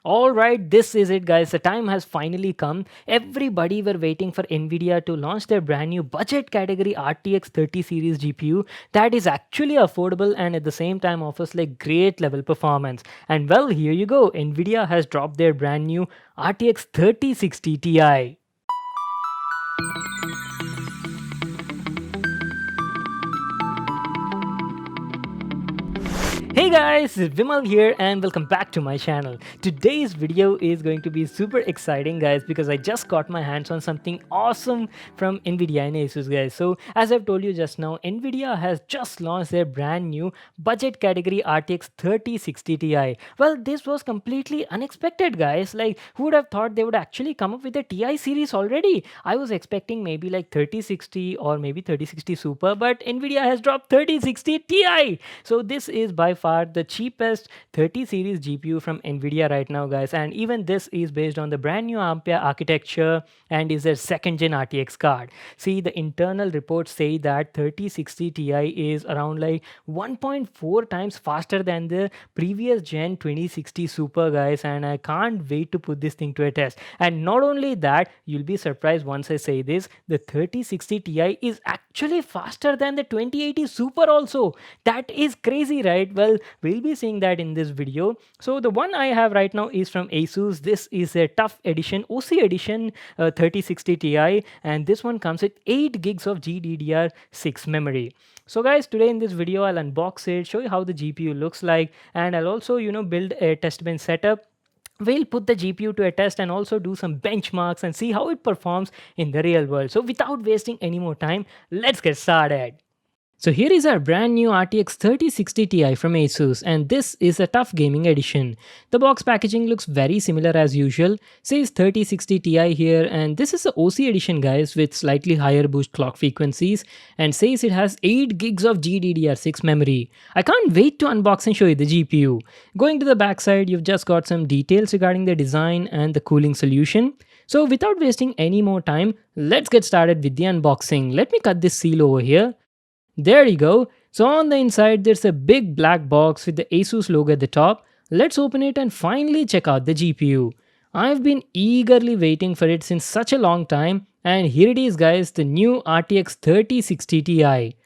Alright, this is it, guys. The time has finally come. Everybody were waiting for Nvidia to launch their brand new budget category RTX 30 series GPU that is actually affordable and at the same time offers like great level performance. And well, here you go. Nvidia has dropped their brand new RTX 3060 Ti. Hey guys, Vimal here and welcome back to my channel. Today's video is going to be super exciting, guys, because I just got my hands on something awesome from Nvidia and Asus, guys. So as I've told you just now, Nvidia has just launched their brand new budget category RTX 3060 Ti. Well, this was completely unexpected, guys. Like, who would have thought they would actually come up with a Ti series already? I was expecting maybe like 3060 or maybe 3060 Super, but Nvidia has dropped 3060 Ti. So this is by far the cheapest 30 series GPU from Nvidia right now, guys, and even this is based on the brand new Ampere architecture and is their second gen RTX card. See, the internal reports say that 3060 Ti is around like 1.4 times faster than the previous gen 2060 Super, guys, and I can't wait to put this thing to a test. And not only that, you'll be surprised once I say this, the 3060 Ti is actually faster than the 2080 Super also. That is crazy, right? Well, we'll be seeing that in this video. So the one I have right now is from Asus. This is a TUF edition, OC edition 3060 Ti, and this one comes with 8 gigs of GDDR6 memory. So guys, today in this video I'll unbox it, show you how the GPU looks like, and I'll also build a test bench setup. We'll put the GPU to a test and also do some benchmarks and see how it performs in the real world. So without wasting any more time, let's get started. So here is our brand new RTX 3060 Ti from Asus, and this is a TUF Gaming Edition. The box packaging looks very similar as usual, says 3060 Ti here, and this is the OC edition, guys, with slightly higher boost clock frequencies, and says it has 8 gigs of GDDR6 memory. I can't wait to unbox and show you the GPU. Going to the backside, you've just got some details regarding the design and the cooling solution. So without wasting any more time, let's get started with the unboxing. Let me cut this seal over here. There you go. So on the inside, there's a big black box with the Asus logo at the top. Let's open it and finally check out the GPU. I've been eagerly waiting for it since such a long time, and here it is, guys, the new RTX 3060 Ti.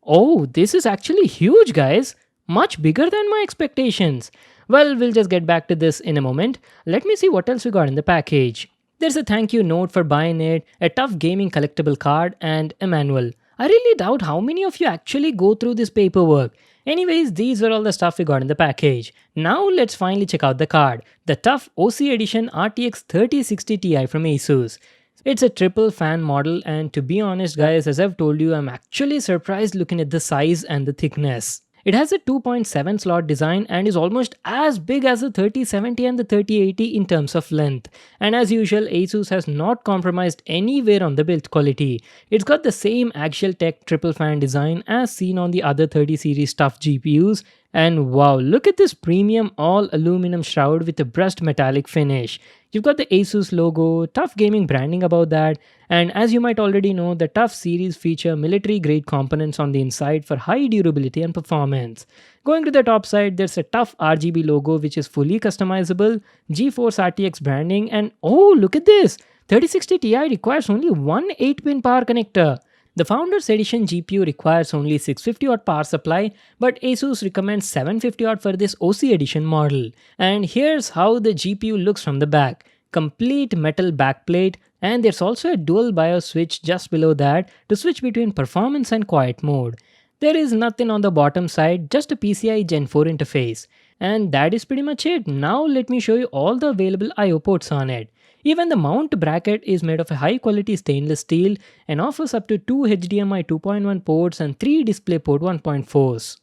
Oh, this is actually huge, guys. Much bigger than my expectations. Well, we'll just get back to this in a moment. Let me see what else we got in the package. There's a thank you note for buying it, a TUF Gaming collectible card, and a manual. I really doubt how many of you actually go through this paperwork. Anyways, these were all the stuff we got in the package. Now let's finally check out the card, the TUF OC Edition RTX 3060 Ti from Asus. It's a triple fan model, and to be honest, guys, as I've told you, I'm actually surprised looking at the size and the thickness. It has a 2.7 slot design and is almost as big as the 3070 and the 3080 in terms of length. And as usual, Asus has not compromised anywhere on the build quality. It's got the same Axial Tech triple fan design as seen on the other 30 series TUF GPUs. And wow, look at this premium all aluminum shroud with a brushed metallic finish. You've got the Asus logo, TUF Gaming branding above that, and as you might already know, the TUF series feature military grade components on the inside for high durability and performance. Going to the top side, there's a TUF RGB logo which is fully customizable, GeForce RTX branding, and oh, look at this! 3060 Ti requires only one 8-pin power connector. The Founders Edition GPU requires only 650 watt power supply, but Asus recommends 750 watt for this OC Edition model. And here's how the GPU looks from the back. Complete metal backplate, and there's also a dual BIOS switch just below that to switch between performance and quiet mode. There is nothing on the bottom side, just a PCI Gen 4 interface. And that is pretty much it. Now let me show you all the available I/O ports on it. Even the mount bracket is made of a high quality stainless steel and offers up to 2 HDMI 2.1 ports and 3 DisplayPort 1.4s.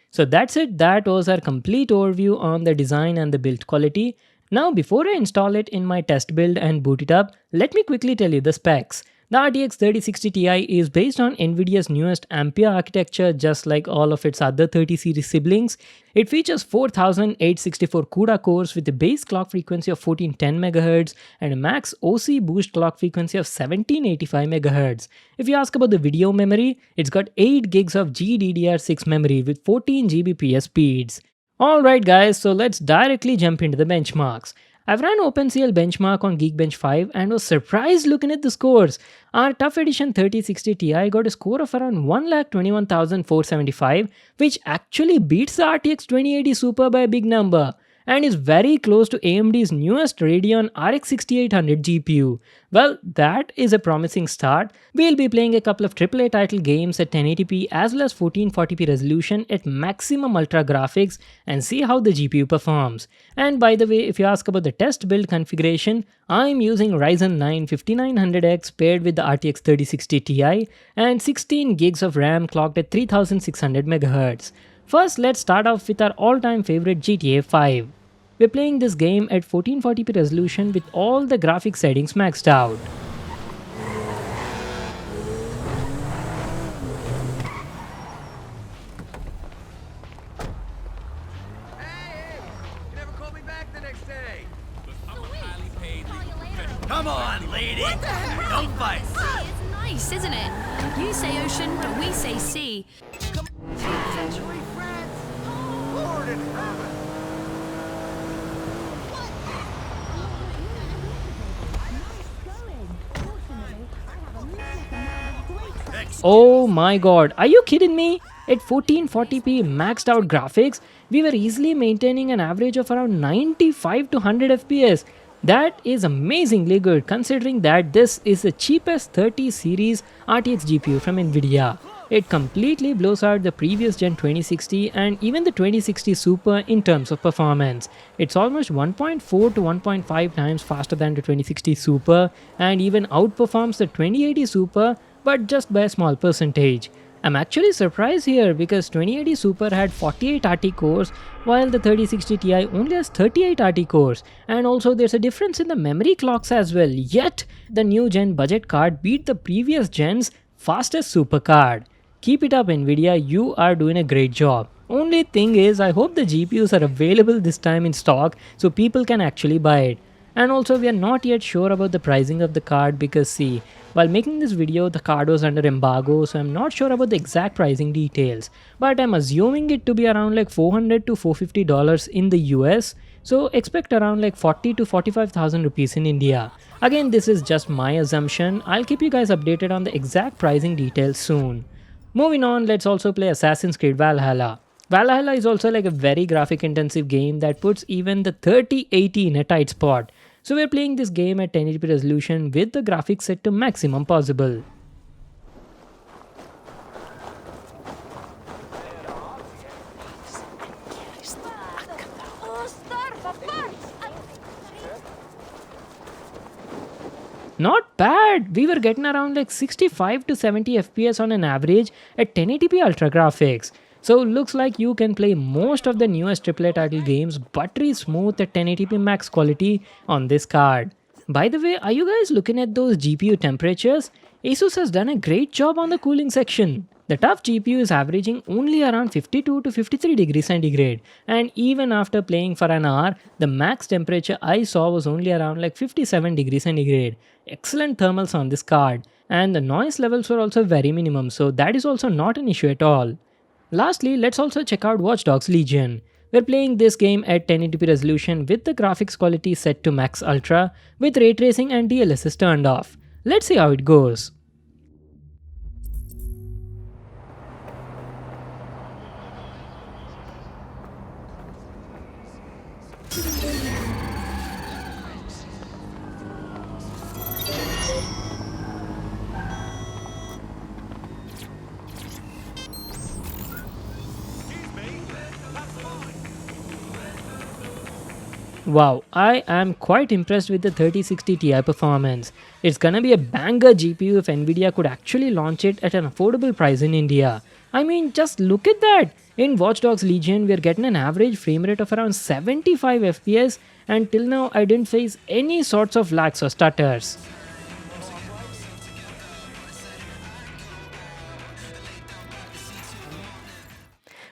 So that's it, that was our complete overview on the design and the build quality. Now before I install it in my test build and boot it up, let me quickly tell you the specs. The RTX 3060 Ti is based on Nvidia's newest Ampere architecture, just like all of its other 30 series siblings. It features 4864 CUDA cores with a base clock frequency of 1410 MHz and a max OC boost clock frequency of 1785 MHz. If you ask about the video memory, it's got 8 gigs of GDDR6 memory with 14 Gbps speeds. Alright guys, so let's directly jump into the benchmarks. I've ran OpenCL benchmark on Geekbench 5 and was surprised looking at the scores. Our Tough Edition 3060 Ti got a score of around 1,21,475, which actually beats the RTX 2080 Super by a big number and is very close to AMD's newest Radeon RX 6800 GPU. Well, that is a promising start. We'll be playing a couple of AAA title games at 1080p as well as 1440p resolution at maximum ultra graphics and see how the GPU performs. And by the way, if you ask about the test build configuration, I'm using Ryzen 9 5900X paired with the RTX 3060 Ti and 16 gigs of RAM clocked at 3600 MHz. First, let's start off with our all-time favorite GTA 5. We're playing this game at 1440p resolution with all the graphics settings maxed out. Come on, lady! Don't fight! It's nice, isn't it? You say ocean, but we say sea. Century France! Lord in heaven! Oh my god, are you kidding me? At 1440p maxed out graphics, we were easily maintaining an average of around 95 to 100 FPS. That is amazingly good considering that this is the cheapest 30 series RTX GPU from Nvidia. It completely blows out the previous gen 2060 and even the 2060 Super in terms of performance. It's almost 1.4 to 1.5 times faster than the 2060 Super and even outperforms the 2080 Super, but just by a small percentage. I'm actually surprised here because 2080 Super had 48 RT cores while the 3060 Ti only has 38 RT cores, and also there's a difference in the memory clocks as well, yet the new gen budget card beat the previous gen's fastest super card. Keep it up Nvidia, you are doing a great job. Only thing is, I hope the GPUs are available this time in stock so people can actually buy it. And also we are not yet sure about the pricing of the card because see, while making this video the card was under embargo, so I'm not sure about the exact pricing details, but I'm assuming it to be around like $400 to $450 in the US, so expect around like 40 to 45,000 rupees in India. Again, this is just my assumption. I'll keep you guys updated on the exact pricing details soon. Moving on, let's also play Assassin's Creed Valhalla. Valhalla is also like a very graphic intensive game that puts even the 3080 in a tight spot. So we're playing this game at 1080p resolution with the graphics set to maximum possible. Not bad! We were getting around like 65 to 70 FPS on an average at 1080p ultra graphics. So looks like you can play most of the newest AAA title games buttery smooth at 1080p max quality on this card. By the way, are you guys looking at those GPU temperatures? Asus has done a great job on the cooling section. The tough GPU is averaging only around 52 to 53 degrees centigrade, and even after playing for an hour, the max temperature I saw was only around like 57 degrees centigrade. Excellent thermals on this card, and the noise levels were also very minimum, so that is also not an issue at all. Lastly, let's also check out Watch Dogs Legion. We're playing this game at 1080p resolution with the graphics quality set to max ultra with ray tracing and DLSS turned off. Let's see how it goes. Wow, I am quite impressed with the 3060 Ti performance. It's gonna be a banger GPU if Nvidia could actually launch it at an affordable price in India. I mean, just look at that! In Watch Dogs Legion, we're getting an average frame rate of around 75 FPS, and till now I didn't face any sorts of lags or stutters.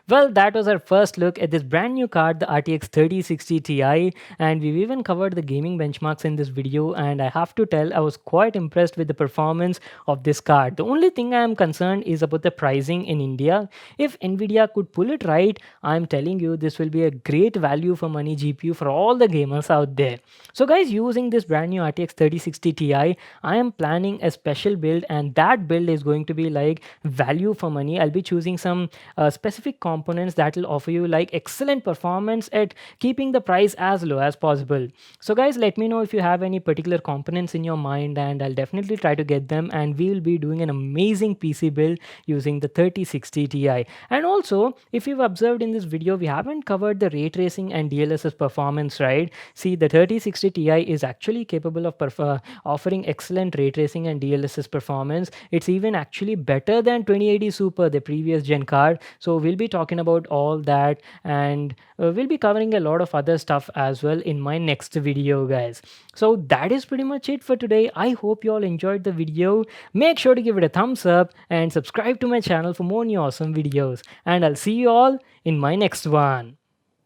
Well, that was our first look at this brand new card, the RTX 3060 Ti, and we've even covered the gaming benchmarks in this video, and I have to tell I was quite impressed with the performance of this card. The only thing I am concerned is about the pricing in India. If Nvidia could pull it right, I'm telling you this will be a great value for money GPU for all the gamers out there. So guys, using this brand new RTX 3060 Ti, I am planning a special build, and that build is going to be like value for money. I'll be choosing some specific components that will offer you like excellent performance at keeping the price as low as possible. So guys, let me know if you have any particular components in your mind, and I'll definitely try to get them, and we will be doing an amazing PC build using the 3060 Ti. And also, if you've observed in this video, we haven't covered the ray tracing and DLSS performance, right? See, the 3060 Ti is actually capable of offering excellent ray tracing and DLSS performance. It's even actually better than 2080 Super, the previous gen card. So we'll be talking about all that, and we'll be covering a lot of other stuff as well in my next video, guys. So that is pretty much it for today. I hope you all enjoyed the video. Make sure to give it a thumbs up and subscribe to my channel for more new awesome videos, and I'll see you all in my next one.